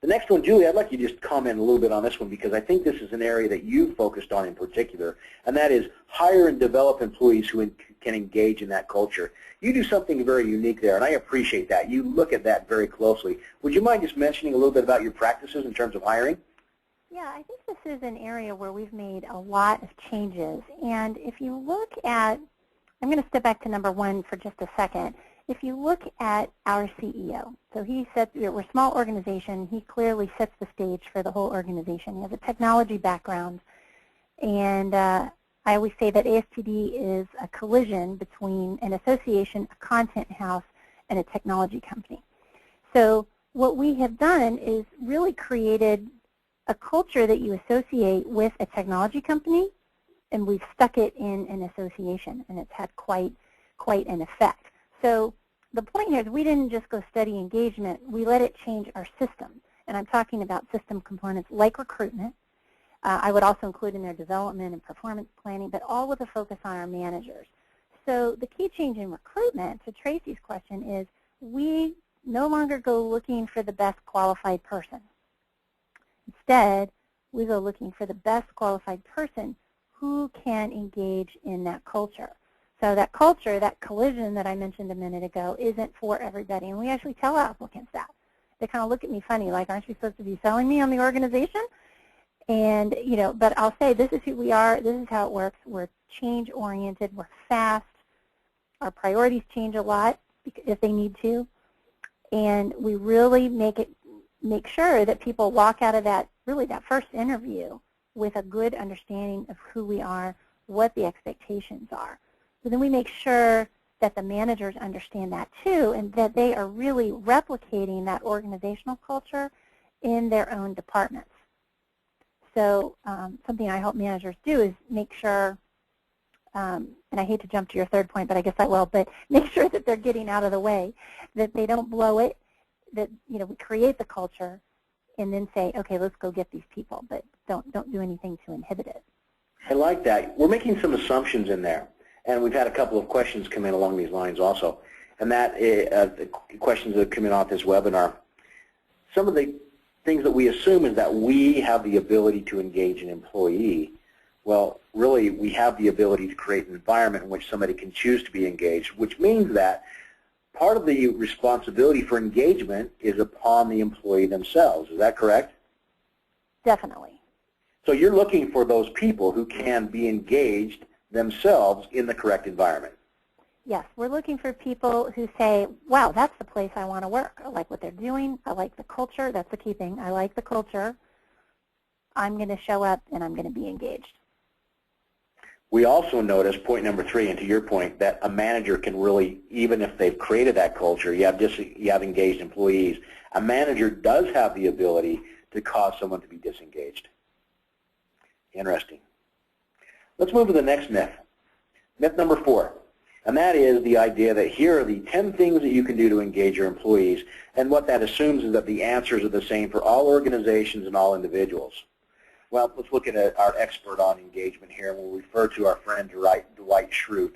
The next one, Julie, I'd like you to just comment a little bit on this one because I think this is an area that you've focused on in particular, and that is hire and develop employees who can engage in that culture. You do something very unique there, and I appreciate that. You look at that very closely. Would you mind just mentioning a little bit about your practices in terms of hiring? Yeah, I think this is an area where we've made a lot of changes. And if you look at, I'm going to step back to number 1 for just a second. If you look at our CEO, so he sets, we're a small organization, he clearly sets the stage for the whole organization. He has a technology background, and I always say that ASTD is a collision between an association, a content house, and a technology company. So what we have done is really created a culture that you associate with a technology company, and we've stuck it in an association, and it's had quite an effect. So the point here is we didn't just go study engagement, we let it change our system. And I'm talking about system components like recruitment. I would also include in their development and performance planning, but all with a focus on our managers. So the key change in recruitment, to Tracy's question, is we no longer go looking for the best qualified person. Instead, we go looking for the best qualified person who can engage in that culture. So that culture, that collision that I mentioned a minute ago, isn't for everybody. And we actually tell applicants that. They kind of look at me funny, like, aren't you supposed to be selling me on the organization? And, you know, but I'll say this is who we are, this is how it works. We're change-oriented, we're fast. Our priorities change a lot if they need to. And we really make sure that people walk out of that, really that first interview with a good understanding of who we are, what the expectations are. So then we make sure that the managers understand that too, and that they are really replicating that organizational culture in their own departments. So something I help managers do is make sure, and I hate to jump to your third point, but I guess I will, but make sure that they're getting out of the way, that they don't blow it, that, you know, we create the culture and then say, okay, let's go get these people, but don't do anything to inhibit it. I like that. We're making some assumptions in there, and we've had a couple of questions come in along these lines also, and that the questions that have come in off this webinar. Some of the things that we assume is that we have the ability to engage an employee. Well, really, we have the ability to create an environment in which somebody can choose to be engaged, which means that part of the responsibility for engagement is upon the employee themselves. Is that correct? Definitely. So you're looking for those people who can be engaged themselves in the correct environment. Yes, we're looking for people who say, wow, that's the place I want to work. I like what they're doing. I like the culture. That's the key thing. I like the culture. I'm going to show up and I'm going to be engaged. We also notice, point number 3, and to your point, that a manager can really, even if they've created that culture, you have engaged employees, a manager does have the ability to cause someone to be disengaged. Interesting. Let's move to the next myth. Myth number 4. And that is the idea that here are the 10 things that you can do to engage your employees. And what that assumes is that the answers are the same for all organizations and all individuals. Well, let's look at our expert on engagement here, and we'll refer to our friend Dwight Schrute.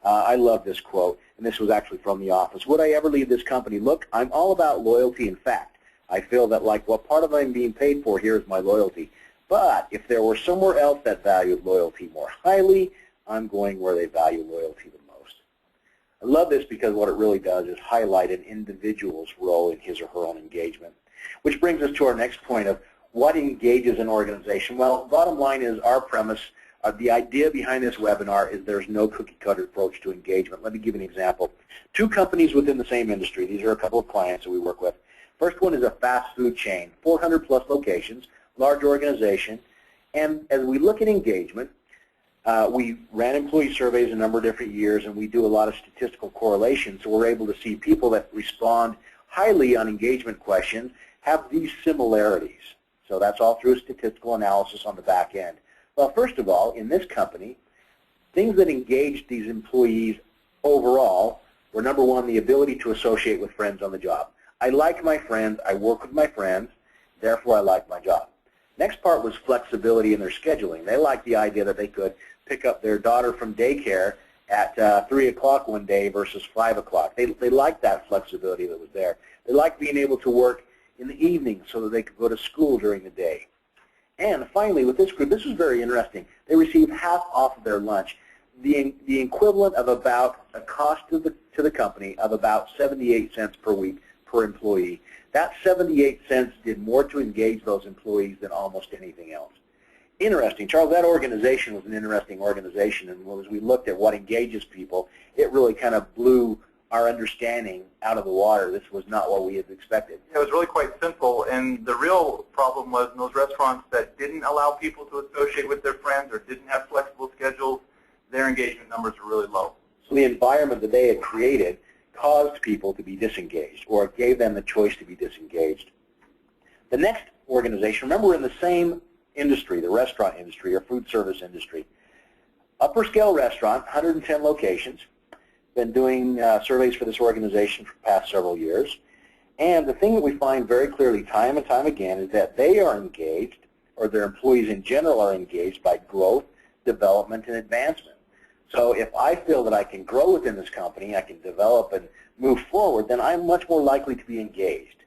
I love this quote, and this was actually from The Office. Would I ever leave this company? Look, I'm all about loyalty. In fact, I feel that like what part of what I'm being paid for here is my loyalty. But if there were somewhere else that valued loyalty more highly, I'm going where they value loyalty the most. I love this because what it really does is highlight an individual's role in his or her own engagement. Which brings us to our next point of what engages an organization. Well, bottom line is our premise, the idea behind this webinar is there's no cookie-cutter approach to engagement. Let me give you an example. 2 companies within the same industry. These are a couple of clients that we work with. First one is a fast food chain, 400-plus locations, large organization. And as we look at engagement, we ran employee surveys a number of different years, and we do a lot of statistical correlation, so we're able to see people that respond highly on engagement questions have these similarities. So that's all through statistical analysis on the back end. Well, first of all, in this company, things that engaged these employees overall were, number 1, the ability to associate with friends on the job. I like my friends, I work with my friends, therefore I like my job. Next part was flexibility in their scheduling. They liked the idea that they could pick up their daughter from daycare at 3 o'clock one day versus 5 o'clock. They liked that flexibility that was there. They liked being able to work in the evening so that they could go to school during the day. And finally, with this group, this was very interesting. They received half off of their lunch, the equivalent of about a cost to the company of about 78 cents per week per employee. That 78 cents did more to engage those employees than almost anything else. Interesting. Charles, that organization was an interesting organization, and as we looked at what engages people, it really kind of blew our understanding out of the water. This was not what we had expected. It was really quite simple, and the real problem was in those restaurants that didn't allow people to associate with their friends or didn't have flexible schedules, their engagement numbers were really low. So the environment that they had created caused people to be disengaged, or it gave them the choice to be disengaged. The next organization, remember we're in the same industry, the restaurant industry or food service industry. Upper scale restaurant, 110 locations. Been doing surveys for this organization for the past several years. And the thing that we find very clearly time and time again is that they are engaged, or their employees in general are engaged by growth, development, and advancement. So if I feel that I can grow within this company, I can develop and move forward, then I'm much more likely to be engaged.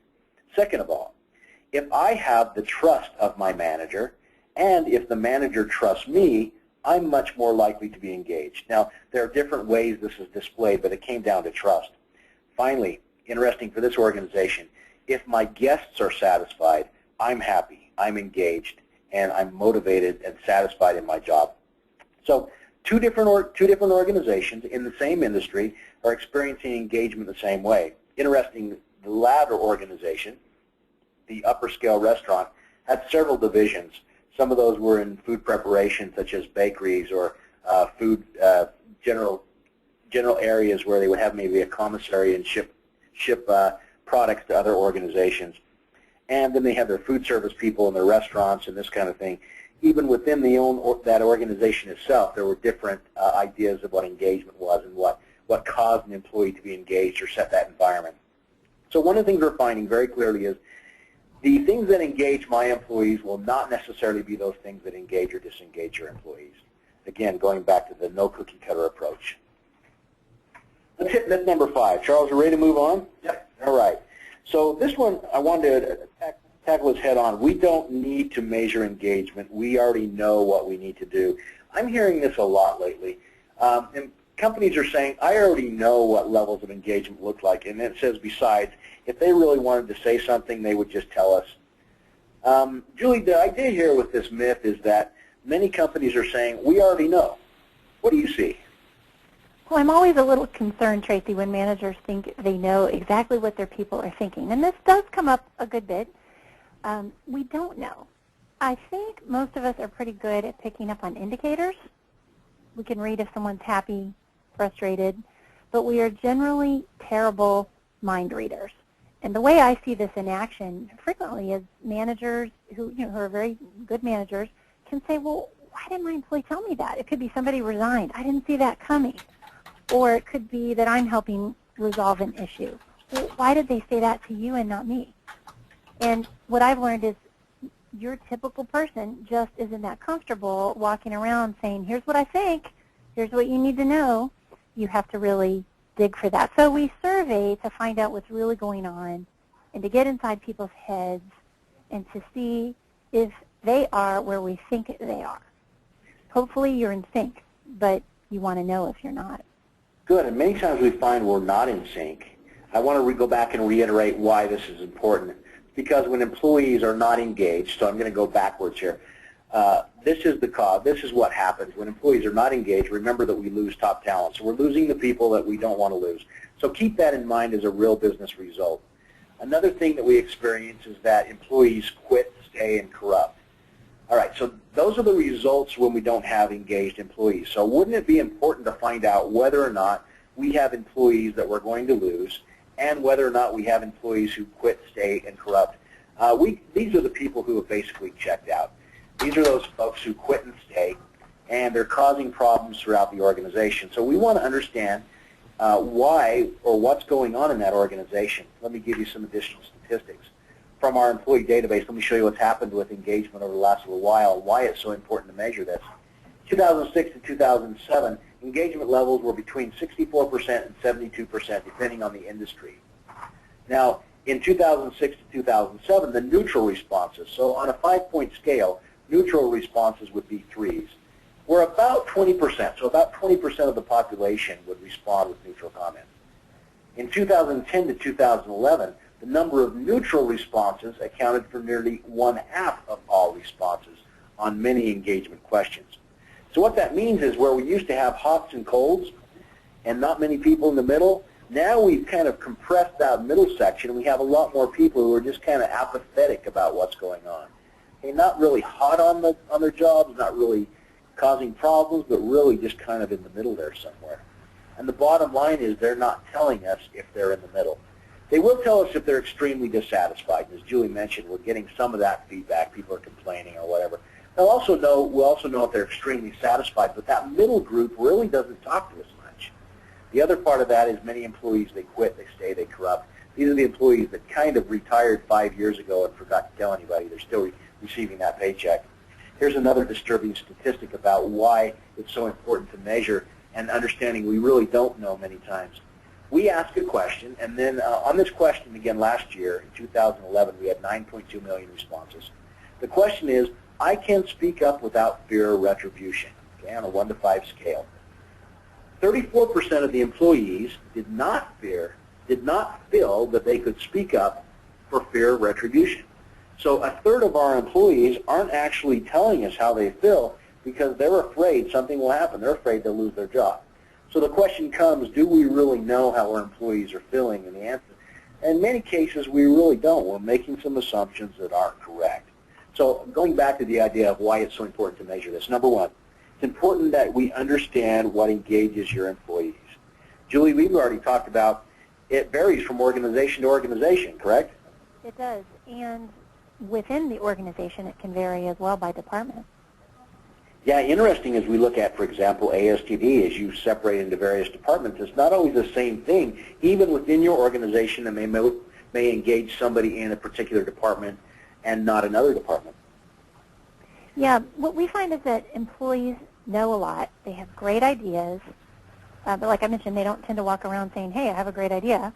Second of all, if I have the trust of my manager, and if the manager trusts me, I'm much more likely to be engaged. Now, there are different ways this is displayed, but it came down to trust. Finally, interesting for this organization, if my guests are satisfied, I'm happy, I'm engaged, and I'm motivated and satisfied in my job. So two different organizations in the same industry are experiencing engagement the same way. Interesting, the latter organization, the upper scale restaurant, had several divisions. Some of those were in food preparation, such as bakeries or food general areas where they would have maybe a commissary and ship products to other organizations. And then they have their food service people in their restaurants and this kind of thing. Even within that organization itself, there were different ideas of what engagement was and what caused an employee to be engaged or set that environment. So one of the things we're finding very clearly is the things that engage my employees will not necessarily be those things that engage or disengage your employees. Again, going back to the no cookie cutter approach. Let's hit myth number 5. Charles, are you ready to move on? Yep. All right. So this one I wanted to tackle this head on. We don't need to measure engagement. We already know what we need to do. I'm hearing this a lot lately. And companies are saying, I already know what levels of engagement look like. And it says besides, if they really wanted to say something, they would just tell us. Julie, the idea here with this myth is that many companies are saying, we already know. What do you see? Well, I'm always a little concerned, Tracy, when managers think they know exactly what their people are thinking. And this does come up a good bit. We don't know. I think most of us are pretty good at picking up on indicators. We can read if someone's happy, frustrated, but we are generally terrible mind readers. And the way I see this in action frequently is managers who are very good managers can say, well, why didn't my employee tell me that? It could be somebody resigned. I didn't see that coming. Or it could be that I'm helping resolve an issue. Well, why did they say that to you and not me? And what I've learned is your typical person just isn't that comfortable walking around saying, here's what I think, here's what you need to know. You have to really dig for that. So we survey to find out what's really going on and to get inside people's heads and to see if they are where we think they are. Hopefully you're in sync, but you want to know if you're not. Good, and many times we find we're not in sync. I want to go back and reiterate why this is important. Because when employees are not engaged, so I'm going to go backwards here, this is the cause. This is what happens. When employees are not engaged, remember that we lose top talent. So we're losing the people that we don't want to lose. So keep that in mind as a real business result. Another thing that we experience is that employees quit, stay, and corrupt. All right, so those are the results when we don't have engaged employees. So wouldn't it be important to find out whether or not we have employees that we're going to lose and whether or not we have employees who quit, stay, and corrupt? These are the people who have basically checked out. These are those folks who quit and stay, and they're causing problems throughout the organization. So we want to understand why or what's going on in that organization. Let me give you some additional statistics. From our employee database, let me show you what's happened with engagement over the last little while and why it's so important to measure this. 2006 to 2007, engagement levels were between 64% and 72%, depending on the industry. Now, in 2006 to 2007, the neutral responses, so on a 5-point scale, neutral responses would be 3s. We're about 20%, so about 20% of the population would respond with neutral comments. In 2010 to 2011, the number of neutral responses accounted for nearly 1/2 of all responses on many engagement questions. So what that means is where we used to have hots and colds and not many people in the middle, now we've kind of compressed that middle section and we have a lot more people who are just kind of apathetic about what's going on. Okay, not really hot on their jobs, not really causing problems, but really just kind of in the middle there somewhere. And the bottom line is they're not telling us if they're in the middle. They will tell us if they're extremely dissatisfied. As Julie mentioned, we're getting some of that feedback. People are complaining or whatever. We'll also know if they're extremely satisfied, but that middle group really doesn't talk to us much. The other part of that is many employees, they quit, they stay, they corrupt. These are the employees that kind of retired 5 years ago and forgot to tell anybody. They're still receiving that paycheck. Here's another disturbing statistic about why it's so important to measure and understanding we really don't know many times. We ask a question, and then on this question, again, last year, in 2011, we had 9.2 million responses. The question is, I can speak up without fear of retribution, okay, on a 1 to 5 scale. 34% of the employees did not feel that they could speak up for fear of retribution. So 1/3 of our employees aren't actually telling us how they feel because they're afraid something will happen. They're afraid they'll lose their job. So the question comes, do we really know how our employees are feeling? And the answer, in many cases, we really don't. We're making some assumptions that aren't correct. So going back to the idea of why it's so important to measure this. Number one, it's important that we understand what engages your employees. Julie, we've already talked about it varies from organization to organization, correct? It does. And within the organization, it can vary as well by department. Yeah, interesting as we look at, for example, ASTD, as you separate into various departments, it's not always the same thing. Even within your organization, they may engage somebody in a particular department and not another department. Yeah, what we find is that employees know a lot. They have great ideas. But like I mentioned, they don't tend to walk around saying, hey, I have a great idea.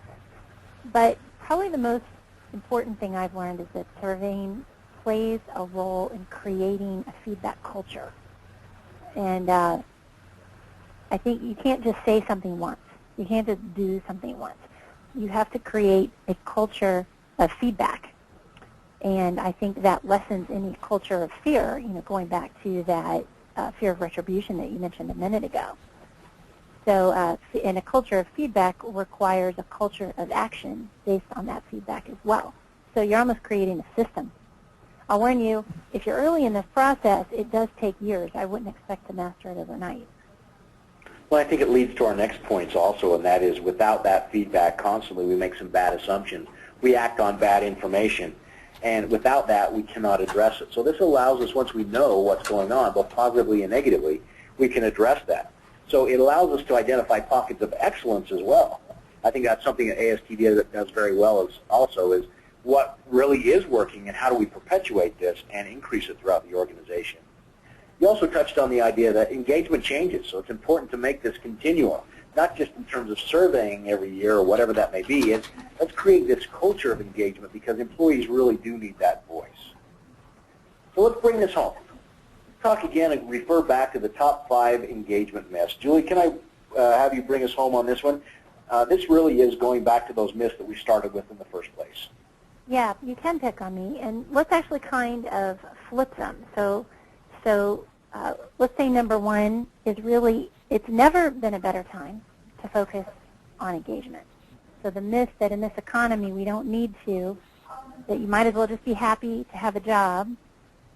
But probably the most important thing I've learned is that surveying plays a role in creating a feedback culture. And I think you can't just say something once. You can't just do something once. You have to create a culture of feedback. And I think that lessens any culture of fear, going back to that fear of retribution that you mentioned a minute ago. So and a culture of feedback requires a culture of action based on that feedback as well. So you're almost creating a system. I'll warn you, if you're early in this process, it does take years. I wouldn't expect to master it overnight. Well, I think it leads to our next points also, and that is without that feedback constantly, we make some bad assumptions. We act on bad information, and without that, we cannot address it. So this allows us, once we know what's going on, both positively and negatively, we can address that. So it allows us to identify pockets of excellence as well. I think that's something that ASTD does very well is what really is working and how do we perpetuate this and increase it throughout the organization. You also touched on the idea that engagement changes, so it's important to make this continuum, not just in terms of surveying every year or whatever that may be. Let's create this culture of engagement because employees really do need that voice. So let's bring this home. Talk again and refer back to the top 5 engagement myths. Julie, can I have you bring us home on this one? This really is going back to those myths that we started with in the first place. Yeah, you can pick on me, and let's actually kind of flip them. So let's say number 1 is really, it's never been a better time to focus on engagement. So the myth that in this economy we don't need to, that you might as well just be happy to have a job,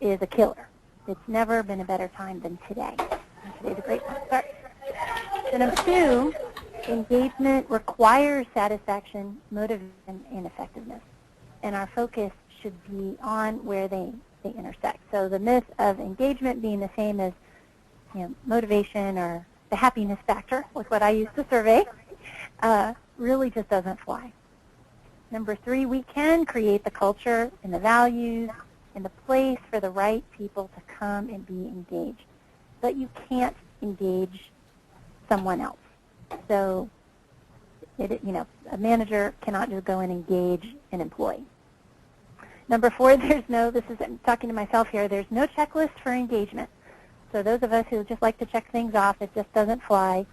is a killer. It's never been a better time than today. And today's a great time to start. So number 2, engagement requires satisfaction, motivation, and effectiveness. And our focus should be on where they intersect. So the myth of engagement being the same as motivation or the happiness factor, with what I use to survey, really just doesn't fly. Number 3, we can create the culture and the values and the place for the right people to come and be engaged. But you can't engage someone else. So a manager cannot just go and engage an employee. Number 4, I'm talking to myself here, there's no checklist for engagement. So those of us who just like to check things off, it just doesn't fly.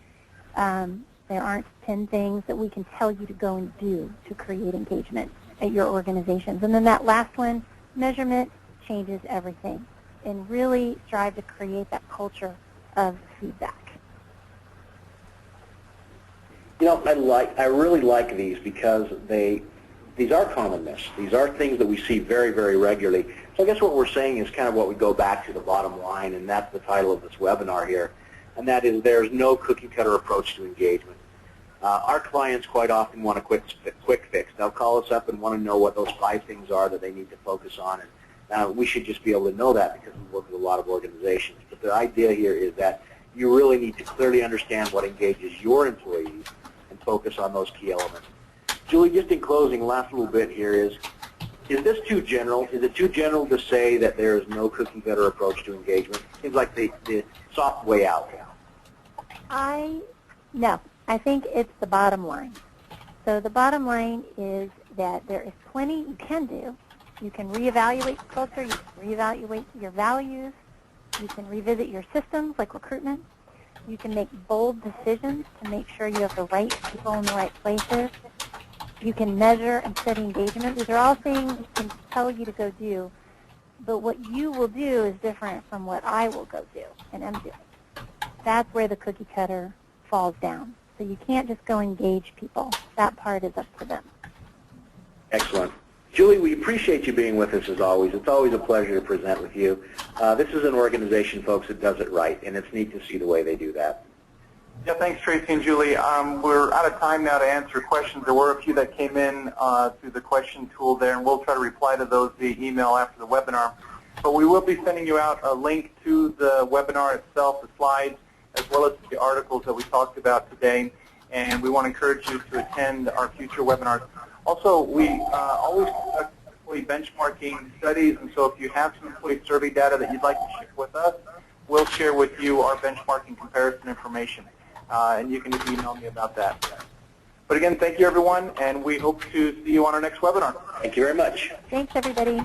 There aren't 10 things that we can tell you to go and do to create engagement at your organizations. And then that last one, measurement changes everything. And really strive to create that culture of feedback. I really like these because these are common myths. These are things that we see very, very regularly. So I guess what we're saying is kind of what we go back to the bottom line, and that's the title of this webinar here, and that is there's no cookie-cutter approach to engagement. Our clients quite often want a quick fix. They'll call us up and want to know what those 5 things are that they need to focus on, and we should just be able to know that because we work with a lot of organizations. But the idea here is that you really need to clearly understand what engages your employees and focus on those key elements. Julie, just in closing, last little bit here is this too general? Is it too general to say that there is no cookie-cutter approach to engagement? Seems like the soft way out. No, I think it's the bottom line. So the bottom line is that there is plenty you can do. You can reevaluate the culture, you can reevaluate your values, you can revisit your systems like recruitment, you can make bold decisions to make sure you have the right people in the right places. You can measure and study engagement. These are all things we can tell you to go do, but what you will do is different from what I will go do and am doing. That's where the cookie cutter falls down. So you can't just go engage people. That part is up to them. Excellent. Julie, we appreciate you being with us as always. It's always a pleasure to present with you. This is an organization, folks, that does it right, and it's neat to see the way they do that. Yeah, thanks, Tracy and Julie. We're out of time now to answer questions. There were a few that came in through the question tool there, and we'll try to reply to those via email after the webinar. But we will be sending you out a link to the webinar itself, the slides, as well as the articles that we talked about today. And we want to encourage you to attend our future webinars. Also, we always conduct employee benchmarking studies, and so if you have some employee survey data that you'd like to share with us, we'll share with you our benchmarking comparison information. And you can just email me about that. But again, thank you, everyone, and we hope to see you on our next webinar. Thank you very much. Thanks, everybody.